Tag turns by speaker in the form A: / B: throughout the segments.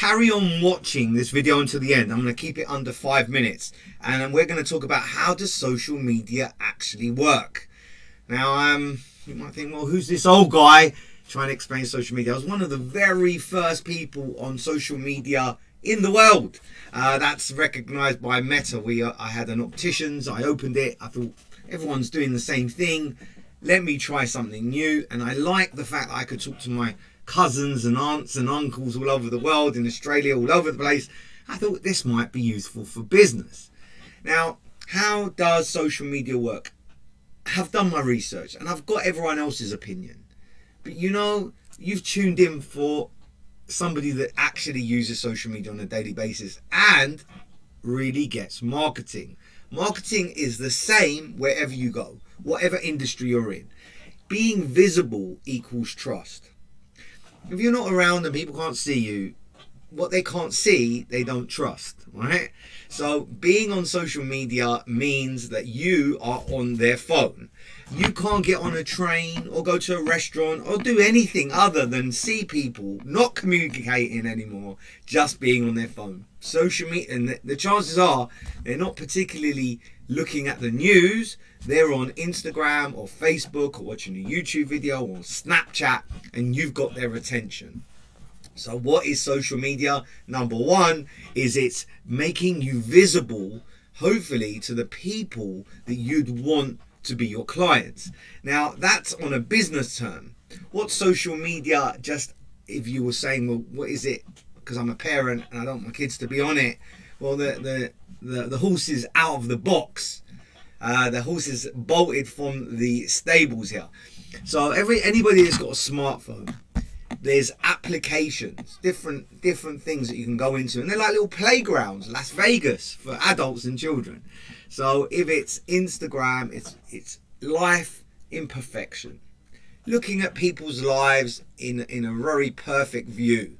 A: carry on watching this video until the end. I'm going to keep it under 5 minutes, and we're going to talk about how does social media actually work. Now, you might think, well, who's this old guy trying to explain social media? I was one of the very first people on social media in the world. That's recognized by Meta. I had an opticians. I opened it. I thought everyone's doing the same thing. Let me try something new. And I liked the fact that I could talk to my cousins and aunts and uncles all over the world, in Australia, all over the place. I thought this might be useful for business. Now, how does social media work? I've done my research and I've got everyone else's opinion. But you know, you've tuned in for somebody that actually uses social media on a daily basis and really gets marketing. Marketing is the same wherever you go, whatever industry you're in. Being visible equals trust. If you're not around and people can't see you, what they can't see, they don't trust, right? So being on social media means that you are on their phone. You can't get on a train or go to a restaurant or do anything other than see people, not communicating anymore, just being on their phone. Social media, and the chances are they're not particularly looking at the news. They're on Instagram or Facebook or watching a YouTube video or Snapchat, and you've got their attention. So what is social media? Number one is it's making you visible, hopefully, to the people that you'd want to be your clients. Now, that's on a business term. What's social media? Just if you were saying, well, what is it? Because I'm a parent and I don't want my kids to be on it. Well, the horse is out of the box. The horse is bolted from the stables here. So anybody that's got a smartphone, there's applications, different things that you can go into, and they're like little playgrounds, Las Vegas for adults and children. So if it's Instagram, it's life in perfection, looking at people's lives in a very perfect view.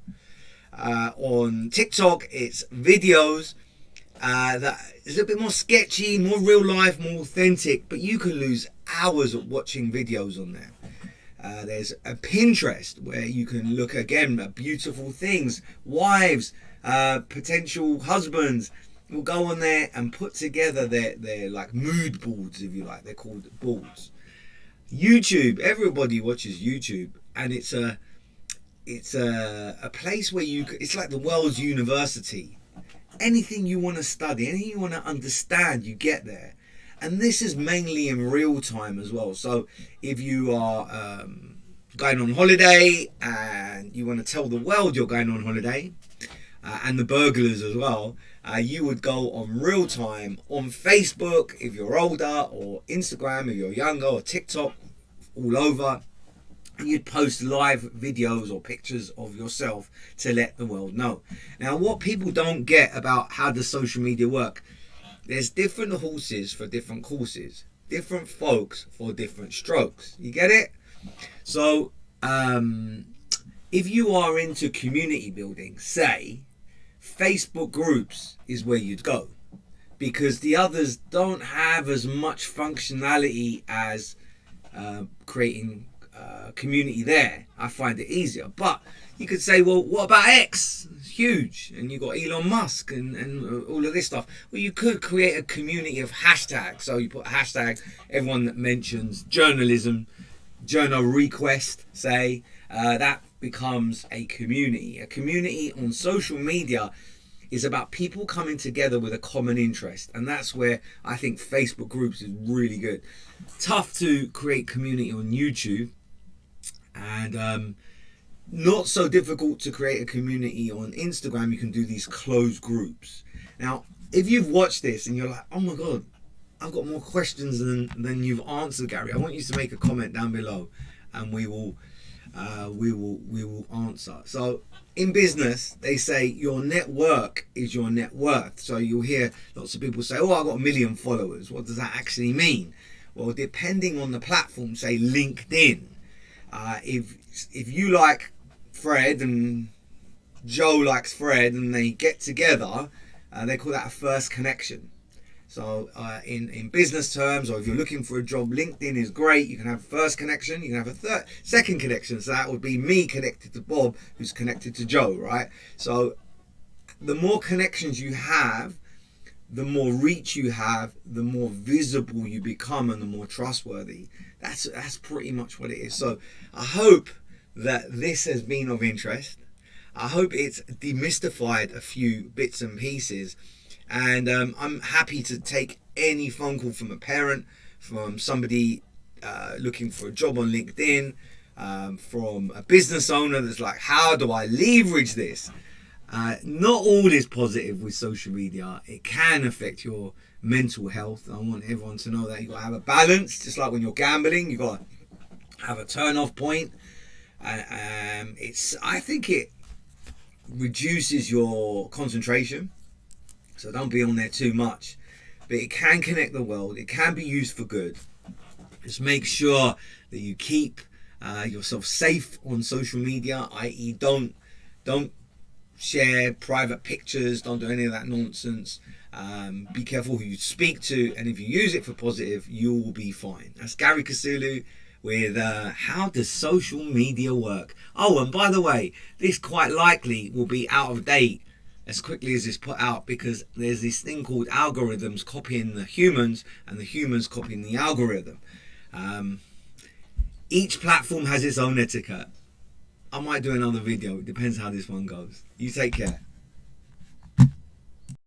A: On TikTok, it's videos that is a little bit more sketchy, more real life, more authentic, but you can lose hours of watching videos on there. There's a Pinterest where you can look again at beautiful things. Wives, potential husbands will go on there and put together their like mood boards, if you like. They're called boards. YouTube, everybody watches YouTube, and it's a place where it's like the world's university. Anything you want to study, anything you want to understand, you get there. And this is mainly in real time as well. So if you are going on holiday and you want to tell the world you're going on holiday, and the burglars as well, you would go on real time on Facebook if you're older, or Instagram if you're younger, or TikTok, all over. And you'd post live videos or pictures of yourself to let the world know. Now, what people don't get about how does social media work, there's different horses for different courses, different folks for different strokes. You get it? So, if you are into community building, say, Facebook groups is where you'd go, because the others don't have as much functionality as creating community there. I find it easier. But you could say, well, what about X? It's huge, and you've got Elon Musk and all of this stuff. Well, you could create a community of hashtags. So you put a hashtag, everyone that mentions journalism, journal request, say, that becomes a community. A community on social media is about people coming together with a common interest, and that's where I think Facebook groups is really good. Tough to create community on YouTube, and not so difficult to create a community on Instagram. You can do these closed groups. Now, if you've watched this and you're like, oh my god, I've got more questions than you've answered, Gary, I want you to make a comment down below, and we will answer. So in business, they say your network is your net worth. So you'll hear lots of people say, oh, I've got 1 million followers. What does that actually mean? Well, depending on the platform, say LinkedIn, if you like Fred and Joe likes Fred and they get together, they call that a first connection. So in business terms, or if you're looking for a job, LinkedIn is great. You can have a first connection, you can have a second connection. So that would be me connected to Bob, who's connected to Joe, right? So the more connections you have, the more reach you have, the more visible you become, and the more trustworthy. That's pretty much what it is. So I hope that this has been of interest. I hope it's demystified a few bits and pieces, and I'm happy to take any phone call from a parent, from somebody looking for a job on LinkedIn, from a business owner that's like, how do I leverage this? Not all is positive with social media. It can affect your mental health. I want everyone to know that you've got to have a balance, just like when you're gambling, you've got to have a turn-off point. I think it reduces your concentration, so don't be on there too much. But it can connect the world. It can be used for good. Just make sure that you keep yourself safe on social media, i.e. don't share private pictures, don't do any of that nonsense. Be careful who you speak to, and if you use it for positive, you will be fine. That's Gary Kasulu with how does social media work? Oh, and by the way, this quite likely will be out of date as quickly as it's put out, because there's this thing called algorithms copying the humans and the humans copying the algorithm. Each platform has its own etiquette. I might do another video. It depends how this one goes. You take care.